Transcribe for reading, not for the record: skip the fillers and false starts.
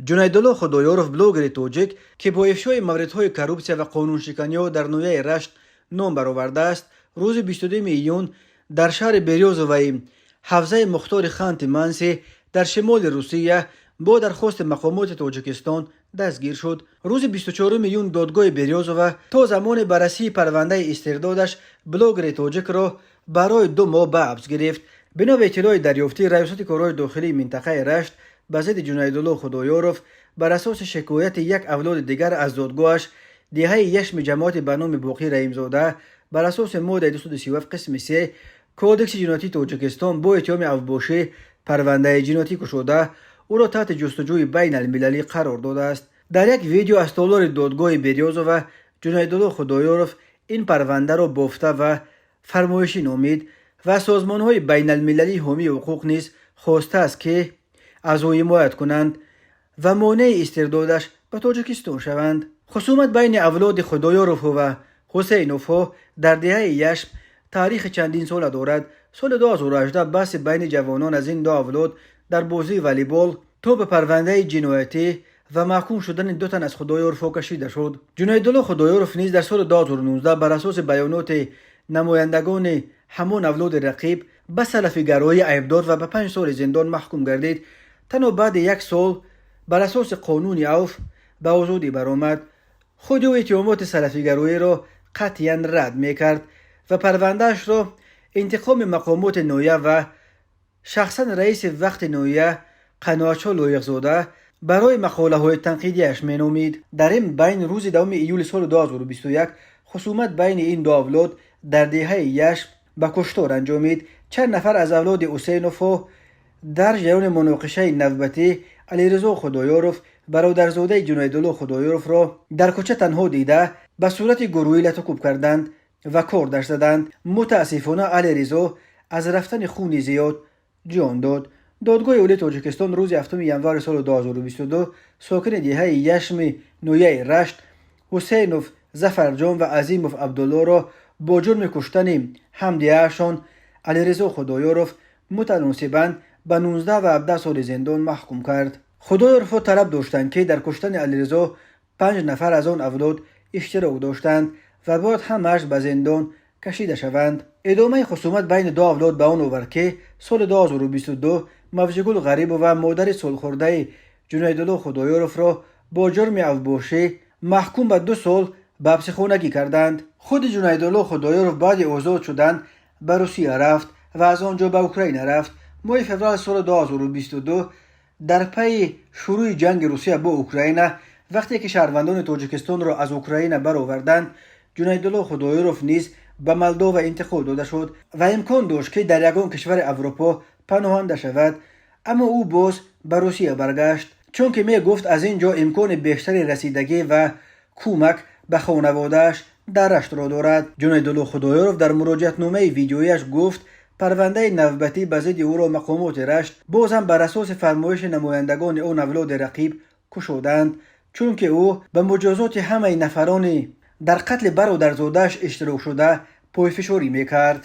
جنیدالله خدایورف بلوگر توجیک که با افشای موردهای کروپسیا و قانونشکنی‌ها در نویه رشت نام برآورده است، روز 22 ایون در شهر بریوزوی حوزه مختار خانت مانسی در شمال روسیه با درخواست مقامات تاجیکستان دستگیر شد. روز 24 ایون دادگاه بریوزوه تا زمان بررسی پرونده استردادش بلوگر تاجیک را برای 2 ماه به حبس گرفت. بنا به اطلاع دریافتی، ریاست کارهای داخلی منطقه رشت به ضد جنیدالله خدایورف بر اساس شکایت یک اولاد دیگر از دادگاهش دهه یشم جماعت به نام باقی رحیمزاده بر اساس ماده 237 قسم 3 کودکس جنایتی تاجیکستان با اتهام اوباشی پرونده جنایتی گشوده او را تحت جستجوی بین المللی قرار داده است. در یک ویدیو از تالار دادگاه بریوزوه جنیدالله خدایورف این پرونده را بافته و فرمایشی نامید و سازمان‌های بین المللی حامی حقوق نیز خواسته است که از او حمایت کنند و مانع استردادش به تاجیکستان شوند. خصومت بین اولاد خدایورف و حسینوف در دهه یشم تاریخ چندین سال دارد. سال 2018 بحث بین جوانان از این 2 اولاد در بازی والیبال تا به پرونده جنایتی و محکوم شدن 2 تن از خدایورف کشیده شد. جنیدالله خدایورف نیز در سال 2019 بر اساس بیانات نمایندگان همان اولاد رقیب به سلفیگرایی عیبدار و به 5 سال زندان محکوم گردید. تنها بعد 1 سال بر اساس قانون عوف به آزادی برآمد. خود او اتهامات سلفیگرایی را قطعاً رد میکرد و پروندهش را انتقام مقامات نویه و شخصا رئیس وقت نویه قناعتشاه لایق‌زاده برای مقاله های تنقیدیش مینامید. در این بین روز 2 ایول سال 2021 خصومت بین این 2 اولاد در دهه یشم به کشتار انجامید. چند نفر از اولاد حسینوف در جریان مناقشه نوبتی علیرضا خدایورف برادرزاده جنیدالله خدایورف را در کوچه تنها دیده به صورت گروهی لطکوب کردند و کاردش زدند. متاسفانه علیرضا از رفتن خون زیاد جان داد. دادگاه اولی تاجیکستان روز 7 ژانویه سال 2022 ساکن دهه یشم نویه رشت حسینوف ظفرجان و عظیموف عبدالله را با جرم کشتن همدیه‌شان علیرضا خدایورف متناسباً به 19 و 17 سال زندان محکوم کرد. خدایورف طلب داشتند که در کشتن علیرضا 5 نفر از آن اولاد اشتراک داشتند و باید همه‌اش به زندان کشیده شوند. ادامه خصومت بین 2 اولاد به آن آورد که سال 2022 مفجگل غریب و مادر سالخورده جنیدالله خدایورف را با جرم اوباشی محکوم به 2 سال به حبس خانگی کردند. خود جنیدالله خدایورف بعد آزاد شدن به روسیه رفت و از آنجا به اوکراین رفت. ماه فوریه سال 2022 در پی شروع جنگ روسیه با اوکراین وقتی که شهروندان تاجیکستان را از اوکراین برآوردند، جنیدالله خدایورف نیز به مولداوا انتقال داده شد و امکان داشت که در یگان کشور اروپا پناهنده شود، اما او باز به روسیه برگشت چون که می گفت از اینجا امکان بیشتری رسیدگی و کمک به خانواده‌اش در رشت را دارد. جنیدالله خدایورف در مراجعت نامه ویدیویش گفت پرونده نوبتی به ضد او را مقامات رشت بازم بر اساس فرمایش نمایندگان آن اولاد رقیب کشودند، چون که او به مجازات همه نفران در قتل برادرزاده‌اش اشتراک شده پایفشاری میکرد.